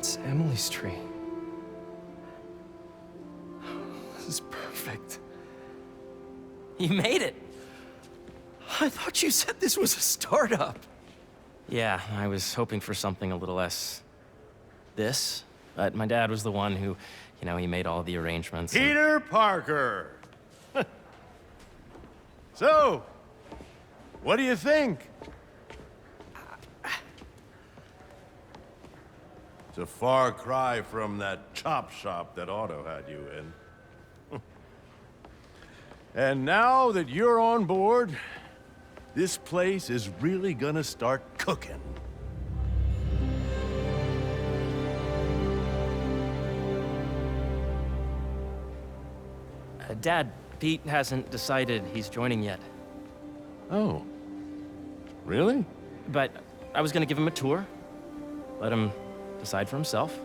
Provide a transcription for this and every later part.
It's Emily's tree. This is perfect. You made it! I thought you said this was a startup. Yeah, I was hoping for something a little less... this. But my dad was the one who, he made all the arrangements. Peter Parker! So, what do you think? It's a far cry from that chop shop that Otto had you in. And now that you're on board, this place is really gonna start cooking. Dad, Pete hasn't decided he's joining yet. Oh. Really? But I was gonna give him a tour. Let him decide for himself.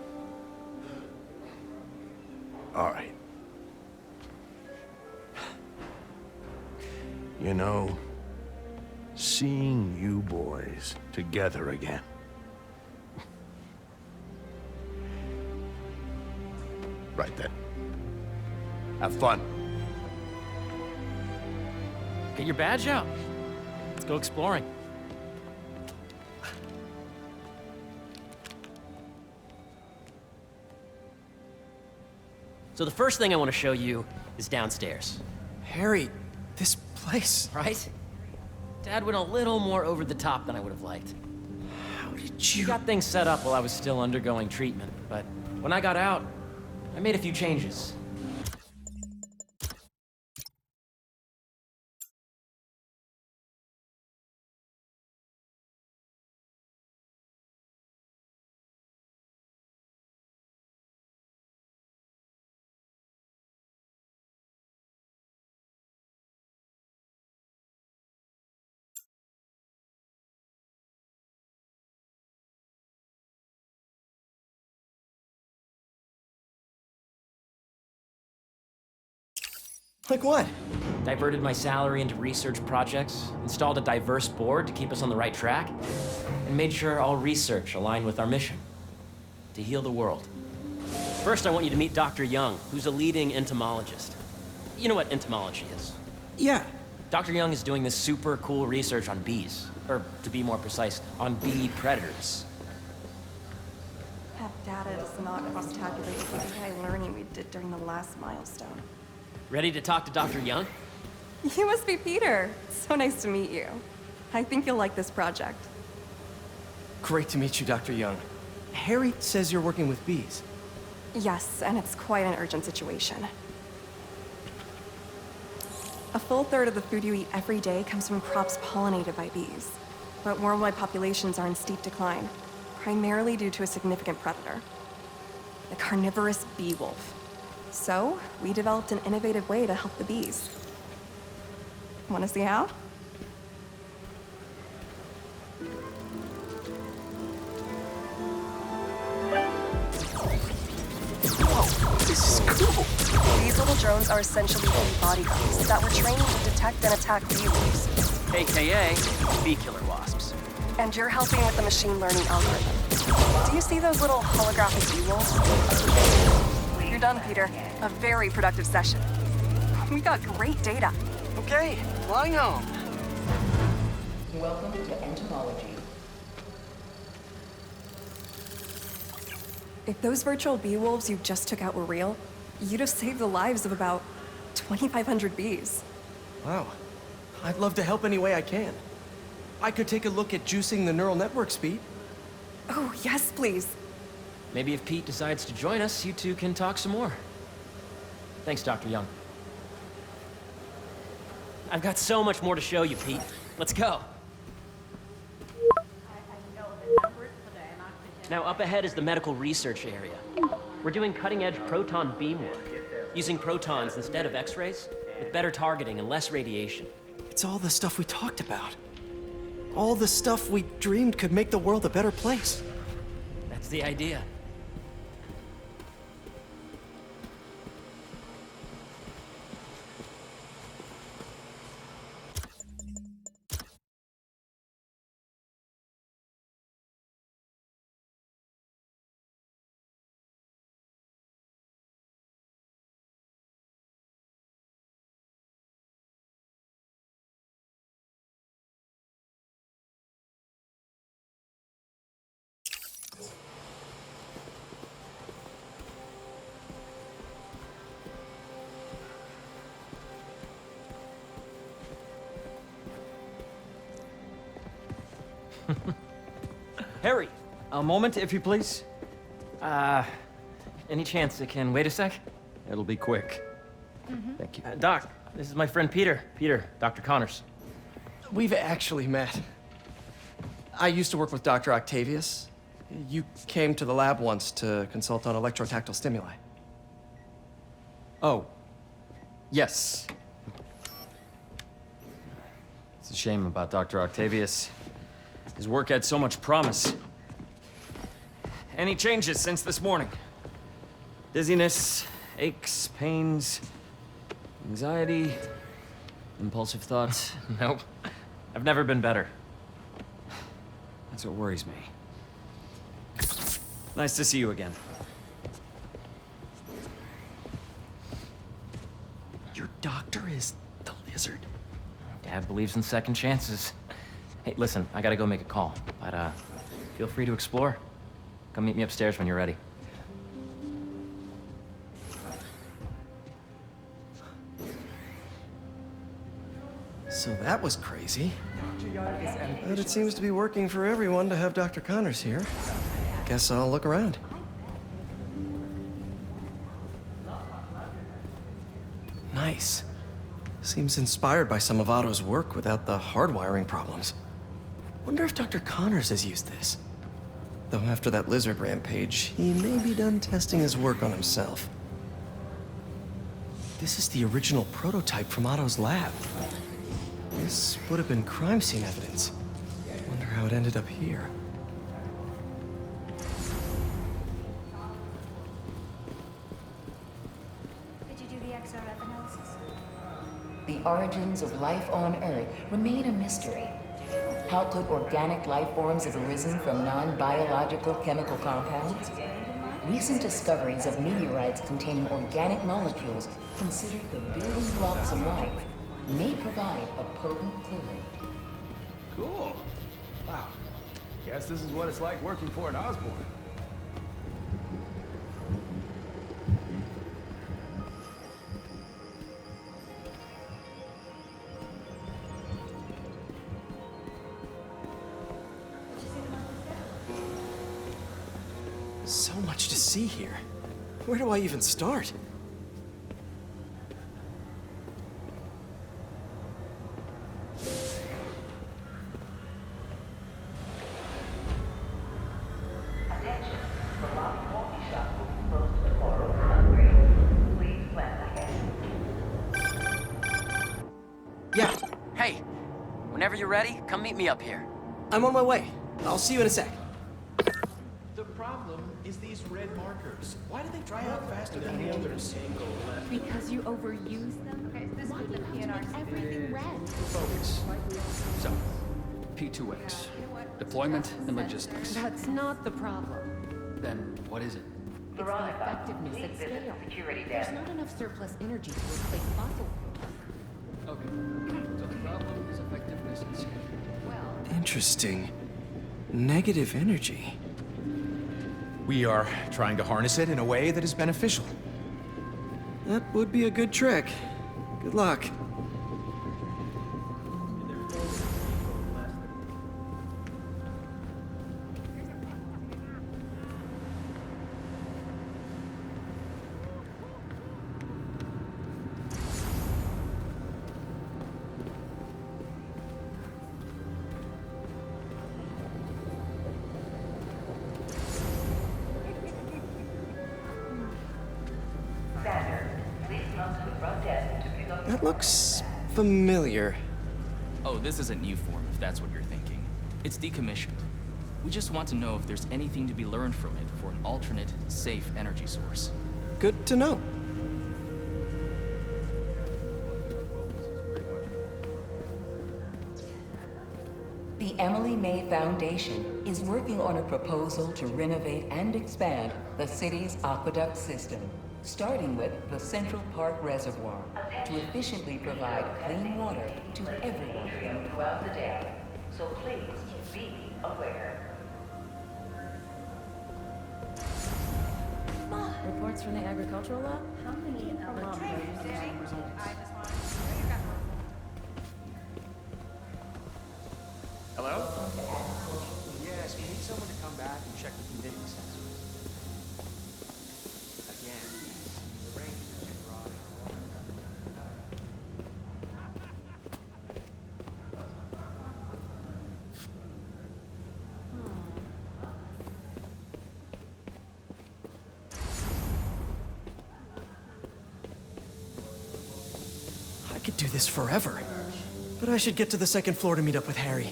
All right. You know, seeing you boys together again. Right then. Have fun. Get your badge out. Let's go exploring. So the first thing I want to show you is downstairs. Harry, this place... Right? Dad went a little more over the top than I would have liked. How did He you... got things set up while I was still undergoing treatment, but when I got out, I made a few changes. Like what? Diverted my salary into research projects, installed a diverse board to keep us on the right track, and made sure all research aligned with our mission, to heal the world. First, I want you to meet Dr. Young, who's a leading entomologist. You know what entomology is? Yeah. Dr. Young is doing this super cool research on bees, or to be more precise, on bee predators. That data does not cross-tabulate with the AI learning we did during the last milestone. Ready to talk to Dr. Young? You must be Peter. So nice to meet you. I think you'll like this project. Great to meet you, Dr. Young. Harry says you're working with bees. Yes, and it's quite an urgent situation. A full third of the food you eat every day comes from crops pollinated by bees. But worldwide populations are in steep decline, primarily due to a significant predator, the carnivorous bee wolf. So, we developed an innovative way to help the bees. Want to see how? Whoa, this is cool. These little drones are essentially bee bodyguards that were trained to detect and attack bee wolves. AKA bee killer wasps. And you're helping with the machine learning algorithm. Do you see those little holographic bee wolves? You're done, Peter. A very productive session. We got great data. Okay, flying home. Welcome to entomology. If those virtual bee wolves you just took out were real, you'd have saved the lives of about 2,500 bees. Wow. I'd love to help any way I can. I could take a look at juicing the neural network speed. Oh, yes, please. Maybe if Pete decides to join us, you two can talk some more. Thanks, Dr. Young. I've got so much more to show you, Pete. Let's go. Now, up ahead is the medical research area. We're doing cutting-edge proton beam work, using protons instead of X-rays, with better targeting and less radiation. It's all the stuff we talked about. All the stuff we dreamed could make the world a better place. That's the idea. Harry, a moment, if you please. Any chance it can wait a sec? It'll be quick. Thank you. Doc, this is my friend Peter. Peter, Dr. Connors. We've actually met. I used to work with Dr. Octavius. You came to the lab once to consult on electrotactile stimuli. Oh. Yes. It's a shame about Dr. Octavius. His work had so much promise. Any changes since this morning? Dizziness, aches, pains, anxiety, impulsive thoughts. Nope. I've never been better. That's what worries me. Nice to see you again. Your doctor is the lizard. Dad believes in second chances. Hey, listen, I gotta go make a call, but feel free to explore. Come meet me upstairs when you're ready. So that was crazy. But it seems to be working for everyone to have Dr. Connors here. Guess I'll look around. Nice. Seems inspired by some of Otto's work without the hardwiring problems. Wonder if Dr. Connors has used this. Though after that lizard rampage, he may be done testing his work on himself. This is the original prototype from Otto's lab. This would have been crime scene evidence. Wonder how it ended up here. Did you do the XRF analysis? The origins of life on Earth remain a mystery. How could organic life forms have arisen from non-biological chemical compounds? Recent discoveries of meteorites containing organic molecules considered the building blocks of life may provide a potent clue. Cool. Wow. Guess this is what it's like working for an Osborn. So much to see here. Where do I even start? Yeah, Hey, whenever you're ready, come meet me up here. I'm on my way. I'll see you in a sec. The problem is these red markers. Why do they dry out faster than the others? Because you overuse them? Okay, this is the PNR. Everything red. Focus. So, P2X. Deployment and logistics. That's not the problem. Then what is it? It's the effectiveness at scale. There's not enough surplus energy to replace fossil fuels. Okay. So the problem is effectiveness and scale. Well, Interesting. Negative energy. We are trying to harness it in a way that is beneficial. That would be a good trick. Good luck. That looks familiar. Oh, this isn't U-Form, if that's what you're thinking. It's decommissioned. We just want to know if there's anything to be learned from it for an alternate, safe energy source. Good to know. The Emily May Foundation is working on a proposal to renovate and expand the city's aqueduct system, starting with the Central Park Reservoir, to efficiently provide clean water to everyone throughout the day. So please be aware. reports from the agricultural lab? How many Hello? could do this forever. But I should get to the second floor to meet up with Harry.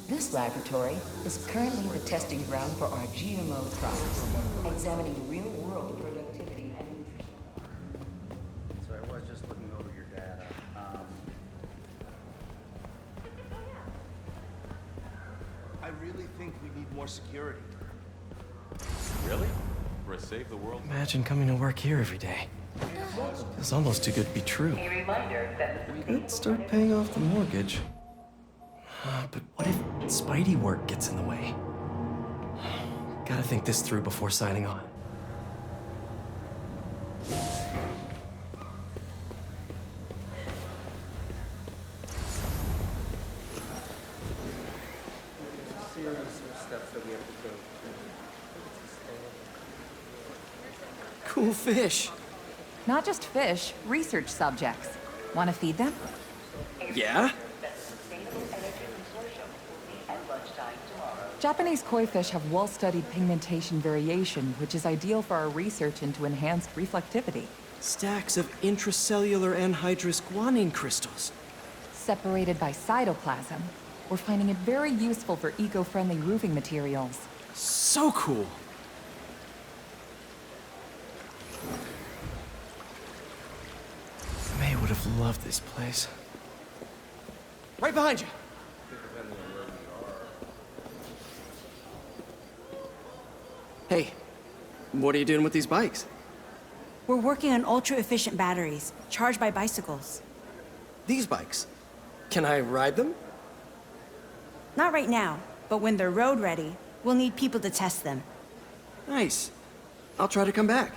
This laboratory is currently the testing ground for our GMO crops, examining real-world productivity and... So I was just looking over your data. I really think we need more security. Really? For a Save the World? Imagine coming to work here every day. It's almost too good to be true. A reminder that Could start paying off the mortgage. But what if Spidey work gets in the way? Gotta think this through before signing on. Cool fish. Not just fish, research subjects. Want to feed them? Yeah? Japanese koi fish have well-studied pigmentation variation, which is ideal for our research into enhanced reflectivity. Stacks of intracellular anhydrous guanine crystals. Separated by cytoplasm, we're finding it very useful for eco-friendly roofing materials. So cool. May would have loved this place. Right behind you. Hey, what are you doing with these bikes? We're working on ultra-efficient batteries, charged by bicycles. These bikes? Can I ride them? Not right now, but when they're road ready, we'll need people to test them. Nice. I'll try to come back.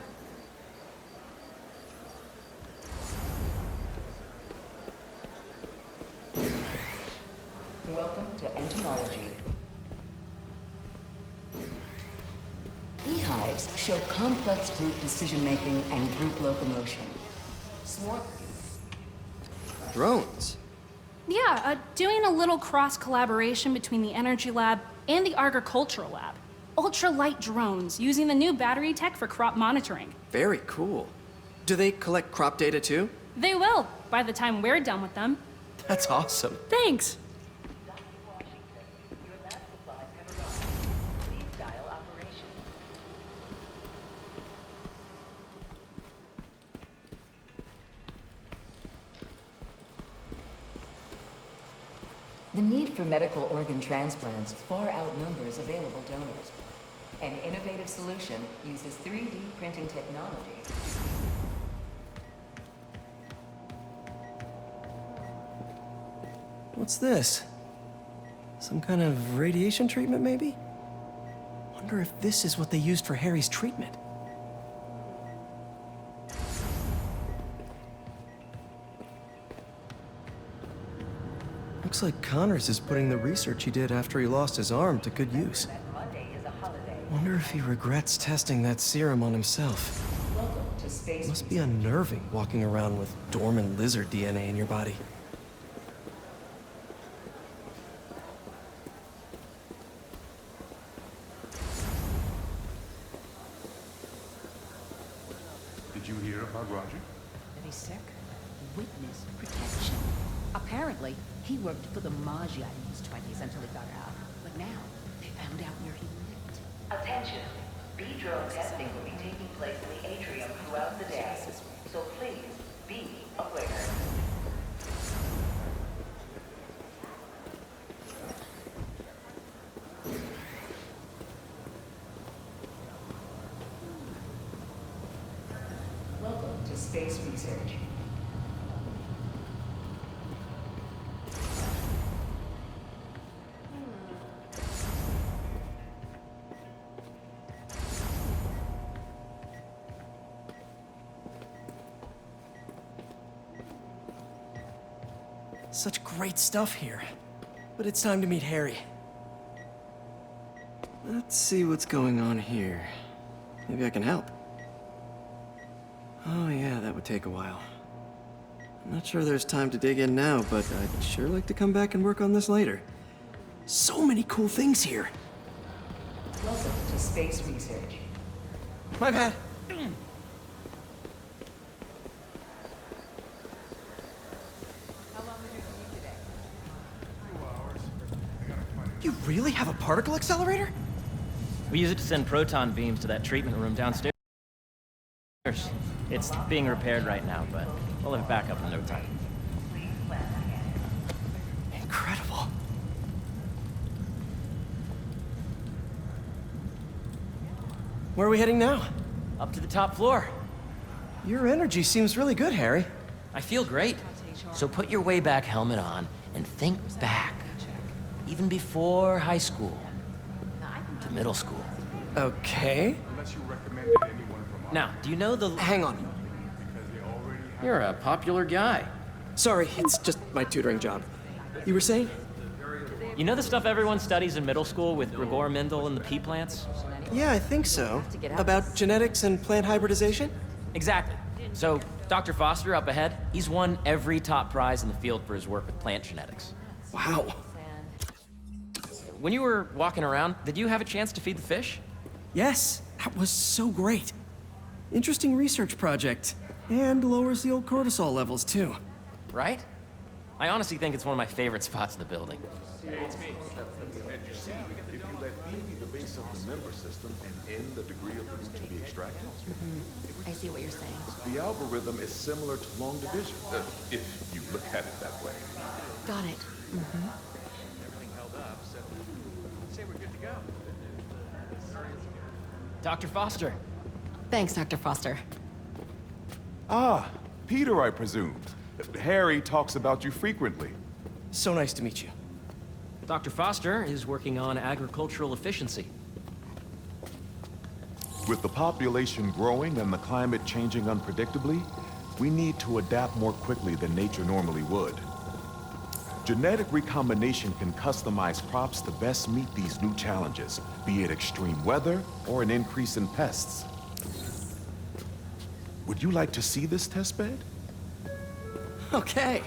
Welcome to entomology. Beehives show complex group decision-making and group locomotion. Swarm... Drones? Yeah, doing a little cross-collaboration between the Energy Lab and the Agricultural Lab. Ultralight drones using the new battery tech for crop monitoring. Very cool. Do they collect crop data too? They will, by the time we're done with them. That's awesome. Thanks. The need for medical organ transplants far outnumbers available donors. An innovative solution uses 3D printing technology. What's this? Some kind of radiation treatment, maybe? Wonder if this is what they used for Harry's treatment. Looks like Connors is putting the research he did after he lost his arm to good use. Wonder if he regrets testing that serum on himself. Welcome to space. Must be unnerving walking around with dormant lizard DNA in your body. Did you hear about Roger? Very sick. Witness protection. Apparently, he worked for the Maggia in his 20s until he got out. But now, they found out where he lived. Attention! B-drone testing will be taking place in the atrium throughout the day. So please, be aware. Welcome to Space Research. Such great stuff here. But it's time to meet Harry. Let's see what's going on here. Maybe I can help. Oh yeah, that would take a while. I'm not sure there's time to dig in now, but I'd sure like to come back and work on this later. So many cool things here. Welcome to Space Research. My bad. You really have a particle accelerator? We use it to send proton beams to that treatment room downstairs. It's being repaired right now, but we'll have it back up in no time. Incredible. Where are we heading now? Up to the top floor. Your energy seems really good, Harry. I feel great. So put your way back helmet on and think back. Even before high school. To middle school. Okay. Now, do you know the... Hang on. You're a popular guy. Sorry, it's just my tutoring job. You were saying? You know the stuff everyone studies in middle school with Gregor Mendel and the pea plants? Yeah, I think so. About genetics and plant hybridization? Exactly. So, Dr. Foster up ahead, he's won every top prize in the field for his work with plant genetics. Wow. When you were walking around, did you have a chance to feed the fish? Yes, that was so great. Interesting research project. And lowers the old cortisol levels, too. Right? I honestly think it's one of my favorite spots in the building. Hey, it's me. And you see, if you let B be the base of the member system and N the degree of the root to be extracted, I see what you're saying. the algorithm is similar to long division, if you look at it that way. Got it. Everything held up, so I'd say we're good to go. Dr. Foster. Thanks, Dr. Foster. Ah, Peter, I presume. Harry talks about you frequently. So nice to meet you. Dr. Foster is working on agricultural efficiency. With the population growing and the climate changing unpredictably, we need to adapt more quickly than nature normally would. Genetic recombination can customize crops to best meet these new challenges, be it extreme weather or an increase in pests. Would you like to see this testbed? Okay.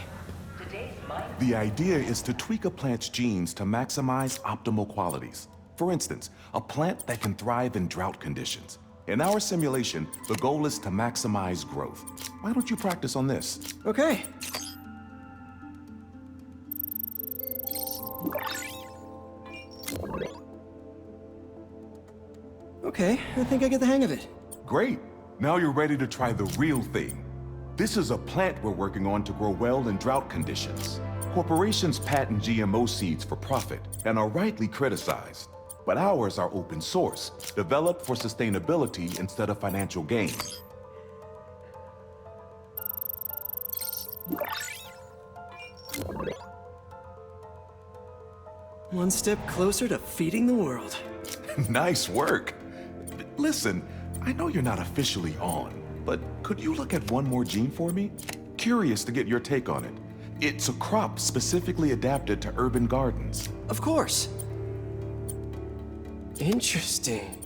The idea is to tweak a plant's genes to maximize optimal qualities. For instance, a plant that can thrive in drought conditions. In our simulation, the goal is to maximize growth. Why don't you practice on this? Okay. Okay, I think I get the hang of it. Great. Now you're ready to try the real thing. This is a plant we're working on to grow well in drought conditions. Corporations patent GMO seeds for profit and are rightly criticized. But ours are open source, developed for sustainability instead of financial gain. One step closer to feeding the world. Nice work. Listen, I know you're not officially on, but could you look at one more gene for me? Curious to get your take on it. It's a crop specifically adapted to urban gardens. Of course. Interesting.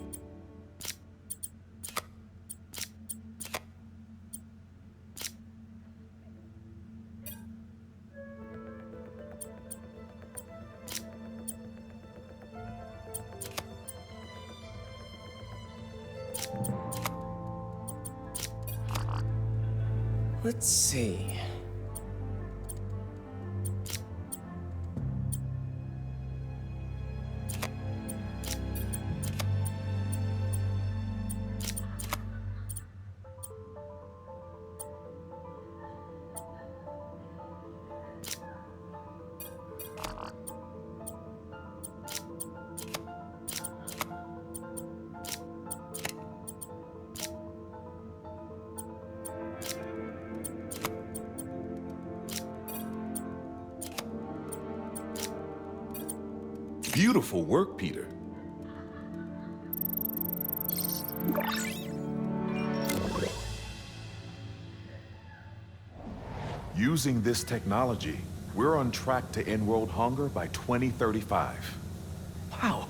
Let's see. Beautiful work, Peter. Using this technology, we're on track to end world hunger by 2035. Wow.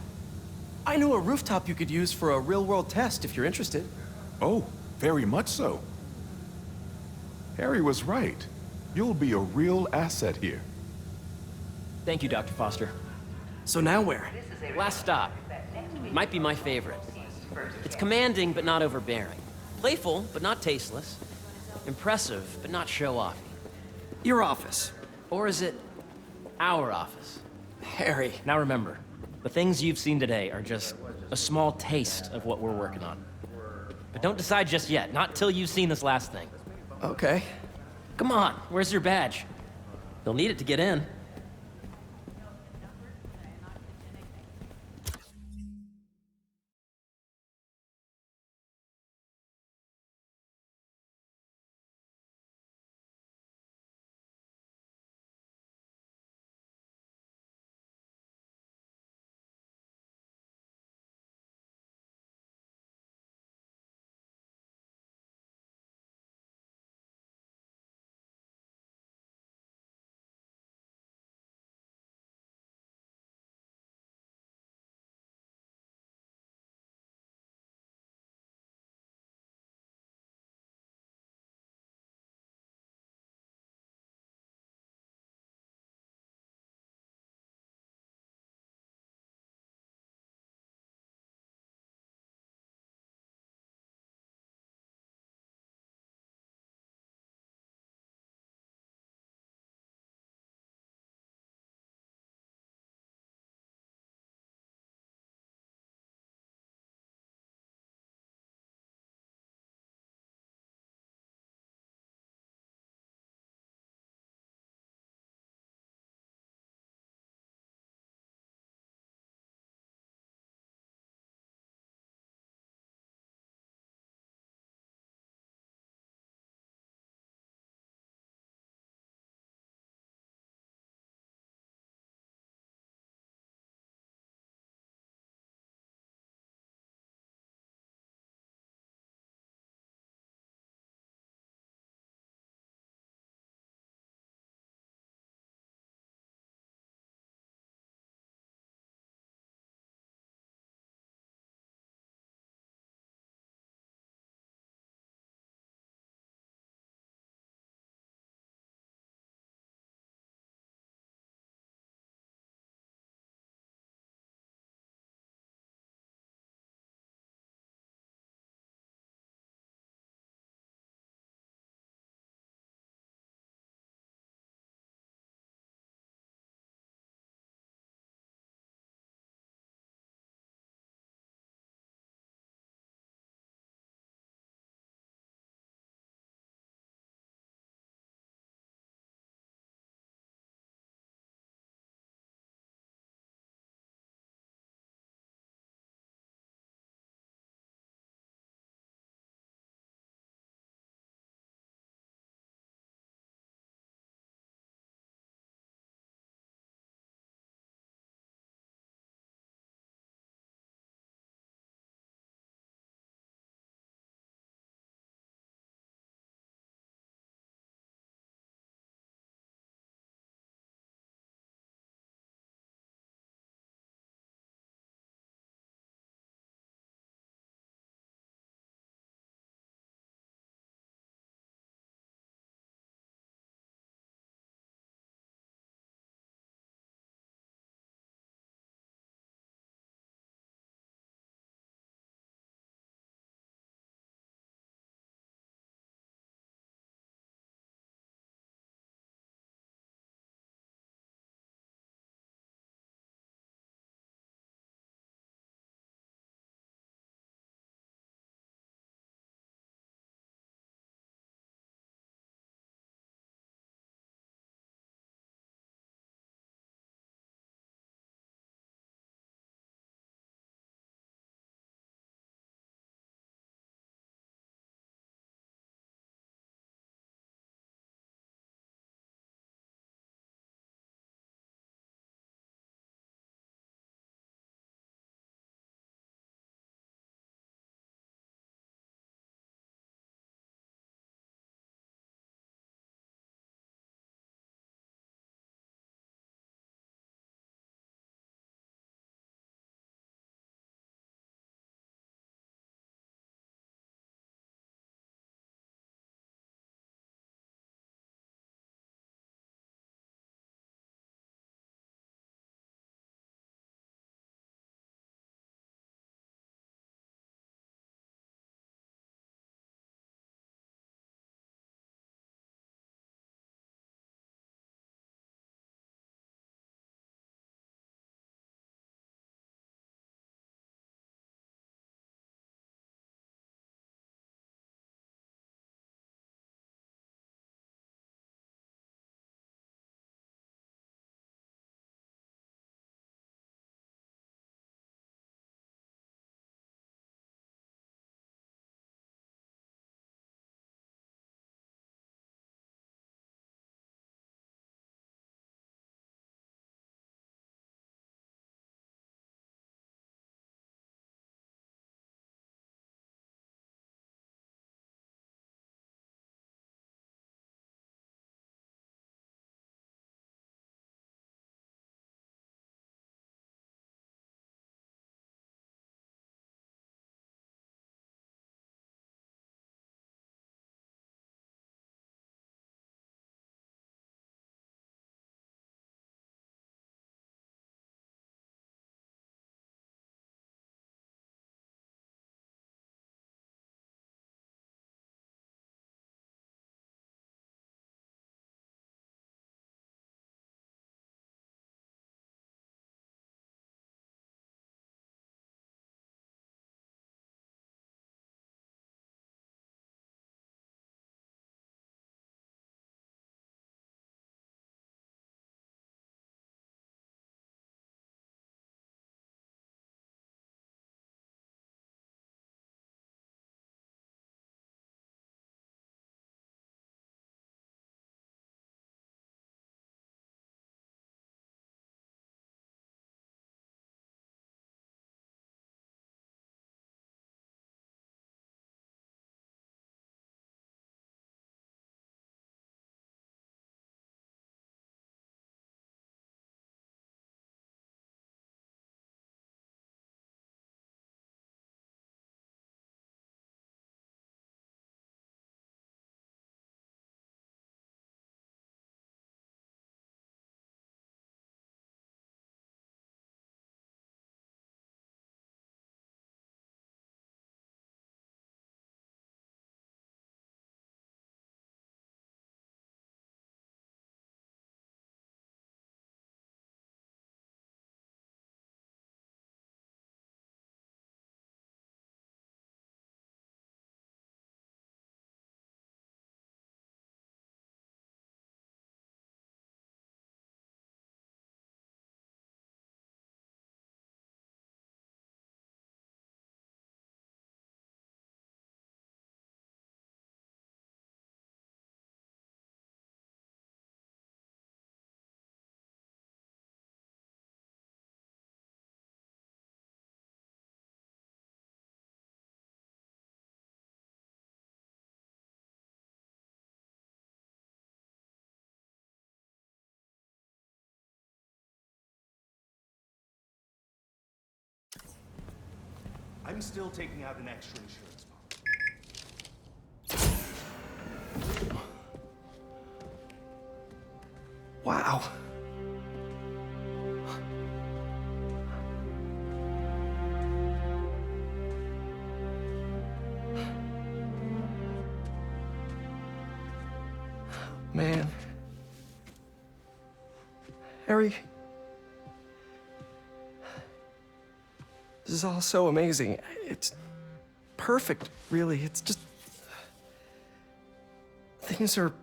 I know a rooftop you could use for a real-world test if you're interested. Oh, very much so. Harry was right. You'll be a real asset here. Thank you, Dr. Foster. So now where? Last stop. Might be my favorite. It's commanding, but not overbearing. Playful, but not tasteless. Impressive, but not show-offy. Your office. Or is it our office? Harry. Now remember, The things you've seen today are just a small taste of what we're working on. But don't decide just yet, not till you've seen this last thing. Okay. Come on, where's your badge? You'll need it to get in. I'm still taking out an extra insurance policy. Wow. Man. Harry. This is all so amazing. It's perfect, really. It's just... Things are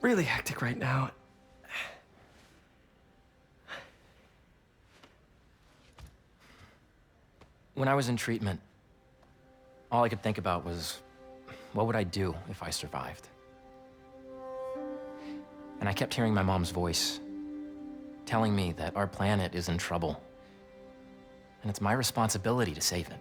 really hectic right now. When I was in treatment, all I could think about was, what would I do if I survived? And I kept hearing my mom's voice, telling me that our planet is in trouble, and it's my responsibility to save it.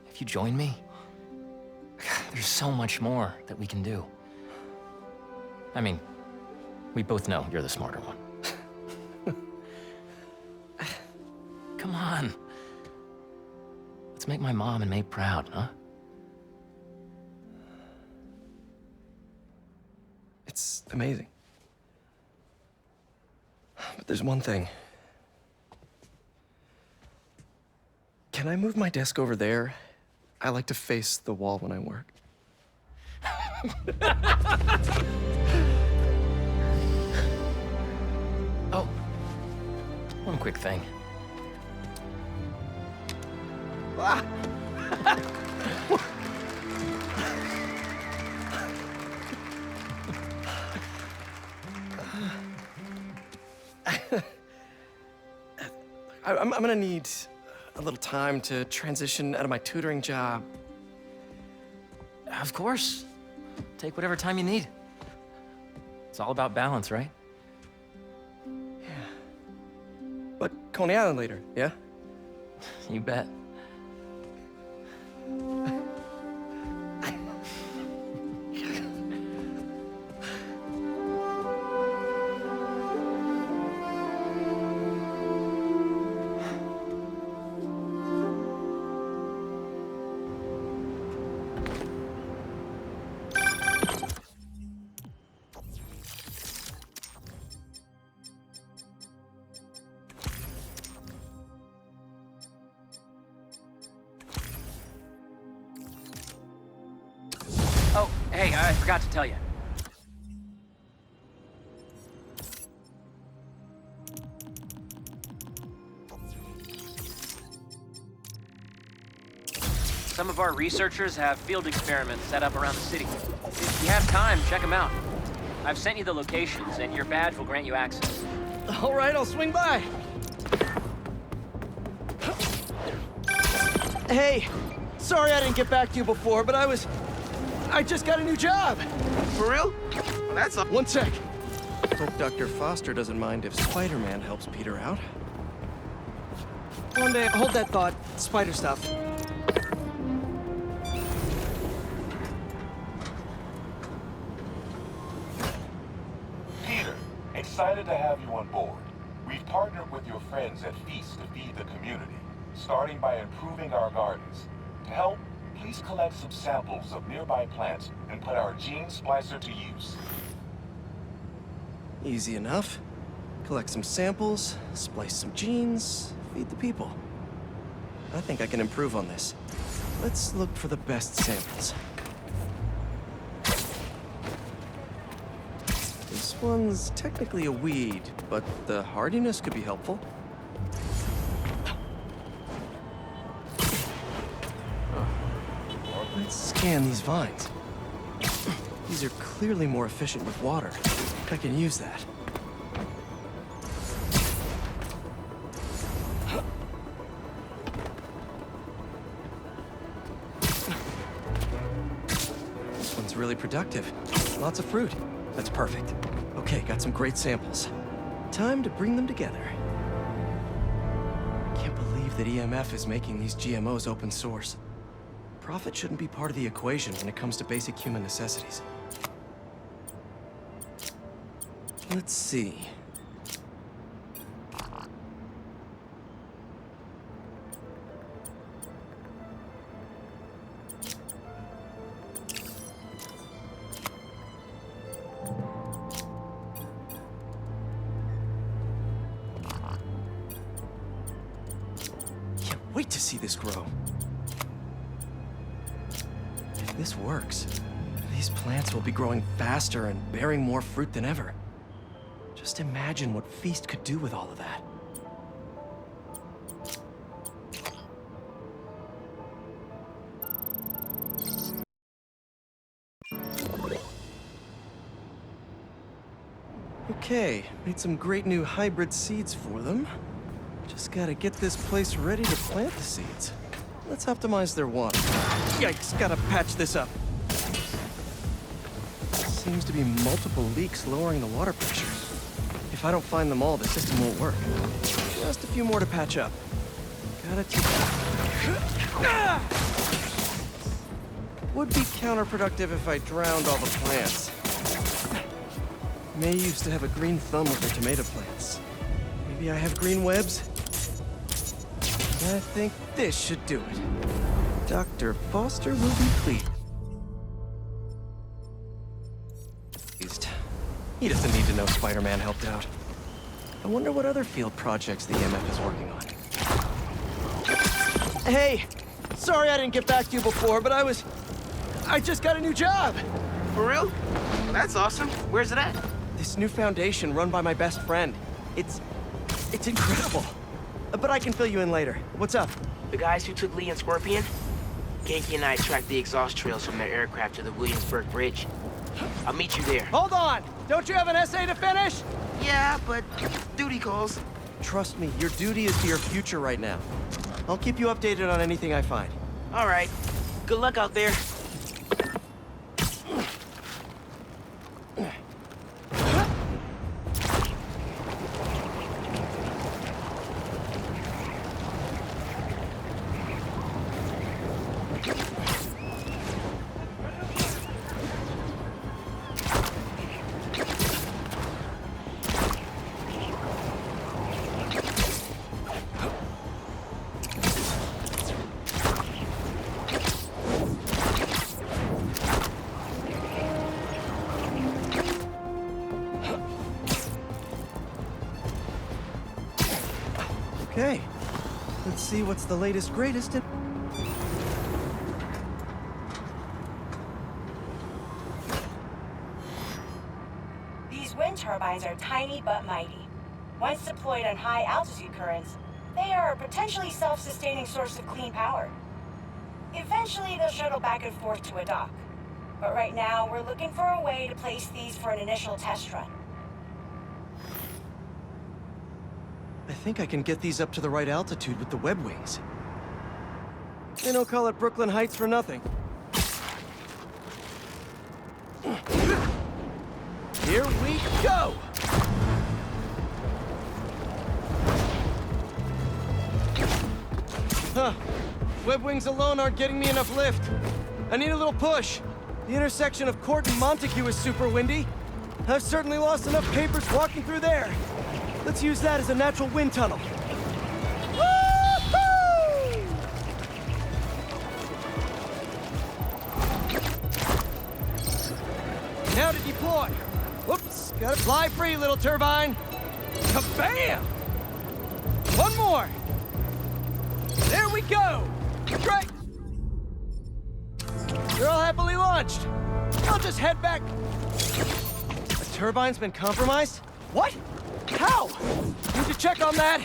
If you join me, there's so much more that we can do. I mean, we both know you're the smarter one. Come on. Let's make my mom and May proud, huh? It's amazing. But there's one thing. Can I move my desk over there? I like to face the wall when I work. Oh, one quick thing. Ah. I'm gonna need a little time to transition out of my tutoring job. Of course. Take whatever time you need. It's all about balance, right? But Coney Island later, yeah? You bet. Oh, hey, I forgot to tell you. Some of our researchers have field experiments set up around the city. If you have time, check them out. I've sent you the locations, and your badge will grant you access. All right, I'll swing by. Hey, sorry I didn't get back to you before, but I just got a new job. For real? Well, that's a... One sec. Hope Dr. Foster doesn't mind if Spider-Man helps Peter out. One day, hold that thought. Spider stuff. Peter, excited to have you on board. We've partnered with your friends at Feast to feed the community, starting by improving our gardens. To help, please collect some samples of nearby plants and put our gene splicer to use. Easy enough. Collect some samples, splice some genes, feed the people. I think I can improve on this. Let's look for the best samples. This one's technically a weed, but the hardiness could be helpful. Let's scan these vines. These are clearly more efficient with water. I can use that. This one's really productive. Lots of fruit. That's perfect. Okay, got some great samples. Time to bring them together. Can't believe that EMF is making these GMOs open source. Profit shouldn't be part of the equation when it comes to basic human necessities. Let's see. Can't wait to see this grow. If this works, these plants will be growing faster and bearing more fruit than ever. Just imagine what Feast could do with all of that. Okay, made some great new hybrid seeds for them. Just gotta get this place ready to plant the seeds. Let's optimize their water. Yikes, gotta patch this up. Seems to be multiple leaks lowering the water pressure. If I don't find them all, the system won't work. Just a few more to patch up. Gotta take... Would be counterproductive if I drowned all the plants. May used to have a green thumb with her tomato plants. Maybe I have green webs? I think this should do it. Dr. Foster will be pleased. He doesn't need to know Spider-Man helped out. I wonder what other field projects the EMF is working on. Hey! Sorry I didn't get back to you before, but I just got a new job! For real? Well, that's awesome. Where's it at? This new foundation run by my best friend. It's incredible. But I can fill you in later. What's up? The guys who took Lee and Scorpion? Ganke and I tracked the exhaust trails from their aircraft to the Williamsburg Bridge. I'll meet you there. Hold on! Don't you have an essay to finish? Yeah, but duty calls. Trust me, your duty is to your future right now. I'll keep you updated on anything I find. All right. Good luck out there. Okay, let's see what's the latest greatest in... These wind turbines are tiny but mighty. Once deployed on high altitude currents, they are a potentially self-sustaining source of clean power. Eventually, they'll shuttle back and forth to a dock. But right now, we're looking for a way to place these for an initial test run. I think I can get these up to the right altitude with the web wings. They don't call it Brooklyn Heights for nothing. Here we go! Huh. Web wings alone aren't getting me enough lift. I need a little push. The intersection of Court and Montague is super windy. I've certainly lost enough papers walking through there. Let's use that as a natural wind tunnel. Woo-hoo! Now to deploy. Whoops, gotta fly free, little turbine. Kabam! One more. There we go. Great. They're all happily launched. I'll just head back. The turbine's been compromised? What? How? Need to check on that.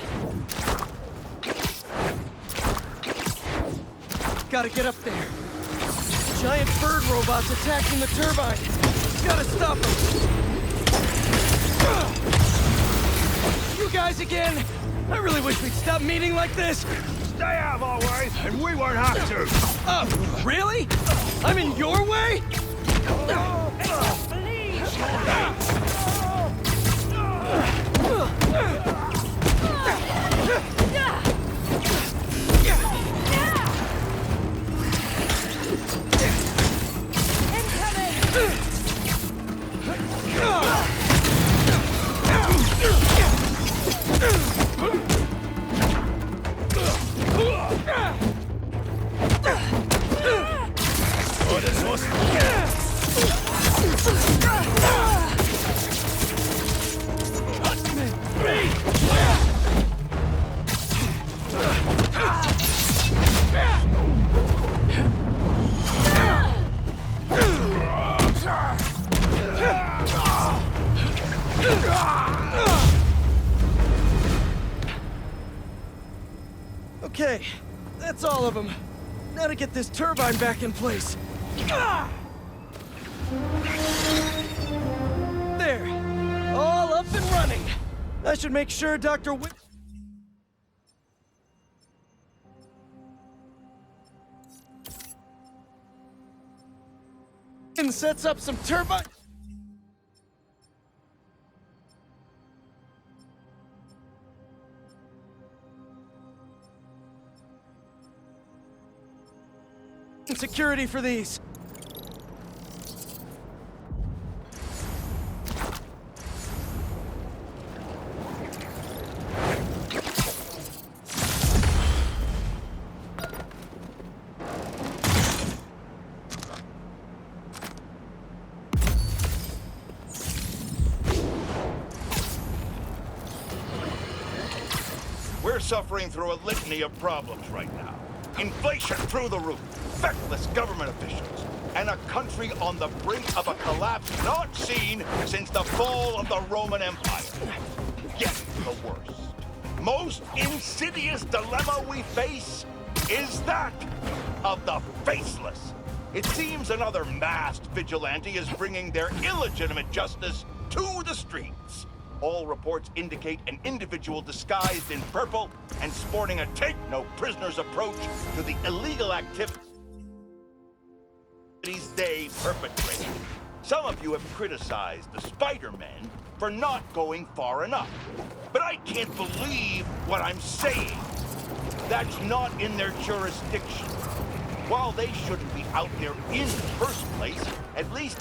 Gotta get up there. Giant bird robots attacking the turbine. Gotta stop them. You guys again? I really wish we'd stop meeting like this. Stay out of our way, and we won't have to. Oh, really? I'm in your way? Okay, that's all of them. Now to get this turbine back in place. There, all up and running. I should make sure Dr. sets up some turbine security for these. We're suffering through a litany of problems right now. Inflation through the roof, feckless government officials, and a country on the brink of a collapse not seen since the fall of the Roman Empire. Yet the worst, most insidious dilemma we face is that of the faceless. It seems another masked vigilante is bringing their illegitimate justice to the streets. All reports indicate an individual disguised in purple and sporting a take-no-prisoners approach to the illegal activities they perpetrate. Some of you have criticized the Spider-Men for not going far enough. But I can't believe what I'm saying. That's not in their jurisdiction. While they shouldn't be out there in the first place, at least...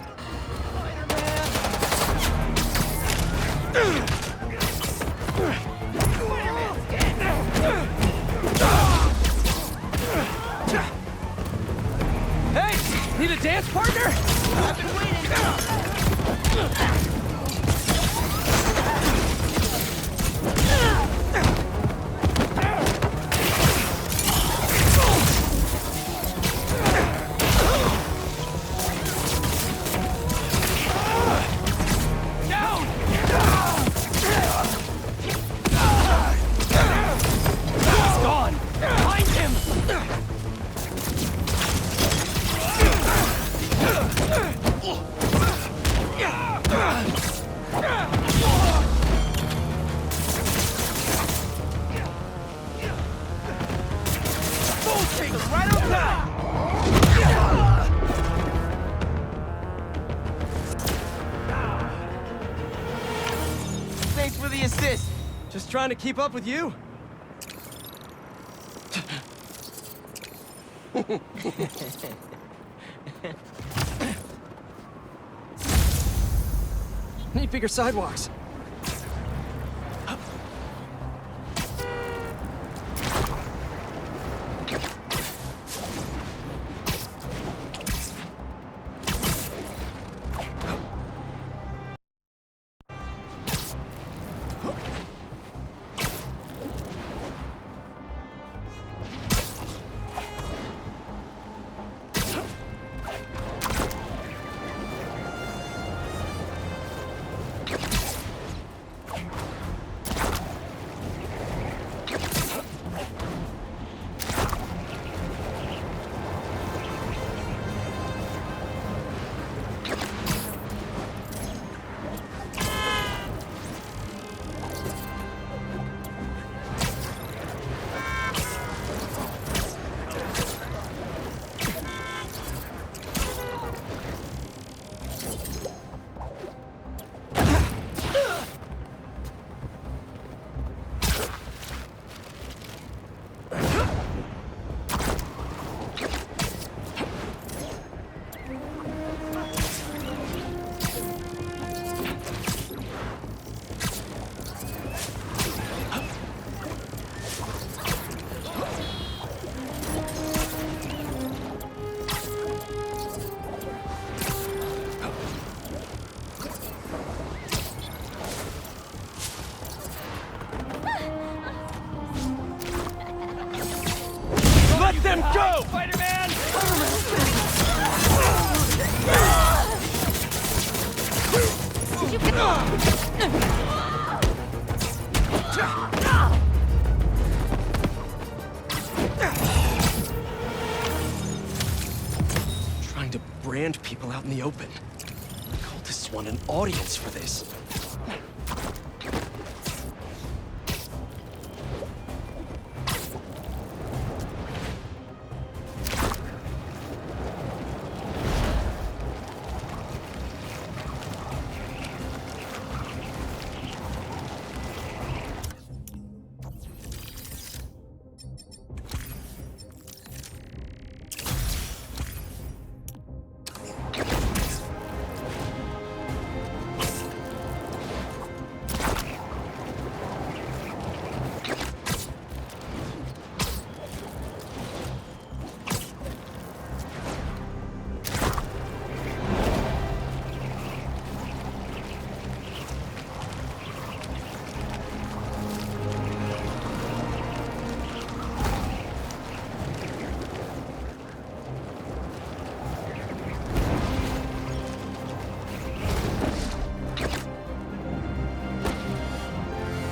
Hey! Need a dance partner? I've been waiting! Thanks for the assist. Just trying to keep up with you. Need bigger sidewalks. Trying to brand people out in the open. The cultists want an audience for this.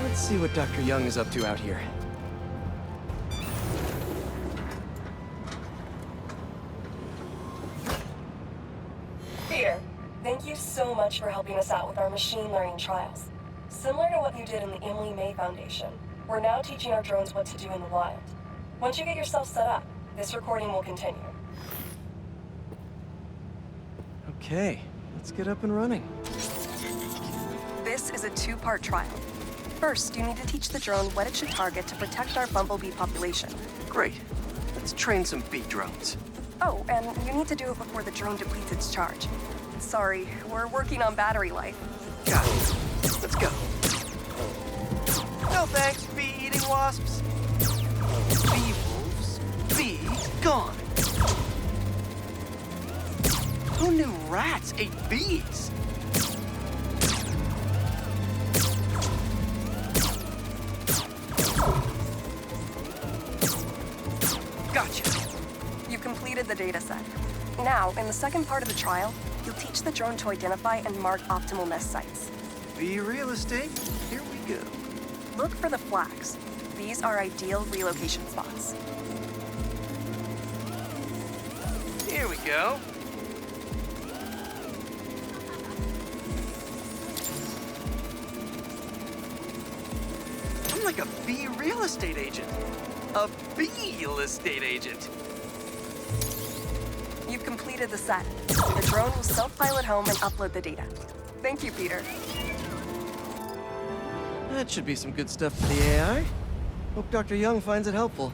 Let's see what Dr. Young is up to out here. Peter, thank you so much for helping us out with our machine learning trials. Similar to what you did in the Emily May Foundation, we're now teaching our drones what to do in the wild. Once you get yourself set up, this recording will continue. Okay, let's get up and running. This is a two-part trial. First, you need to teach the drone what it should target to protect our bumblebee population. Great. Let's train some bee drones. Oh, and you need to do it before the drone depletes its charge. Sorry, we're working on battery life. Got it. Let's go. No thanks, bee-eating wasps. Bee wolves. Bees gone. Who knew rats ate bees? Gotcha. You completed the data set. Now, in the second part of the trial, you'll teach the drone to identify and mark optimal nest sites. Bee real estate? Here we go. Look for the flags. These are ideal relocation spots. Here we go. I'm like a bee real estate agent. A bee-real estate agent. You've completed the set. The drone will self-pilot home and upload the data. Thank you, Peter. That should be some good stuff for the AI. Hope Dr. Young finds it helpful.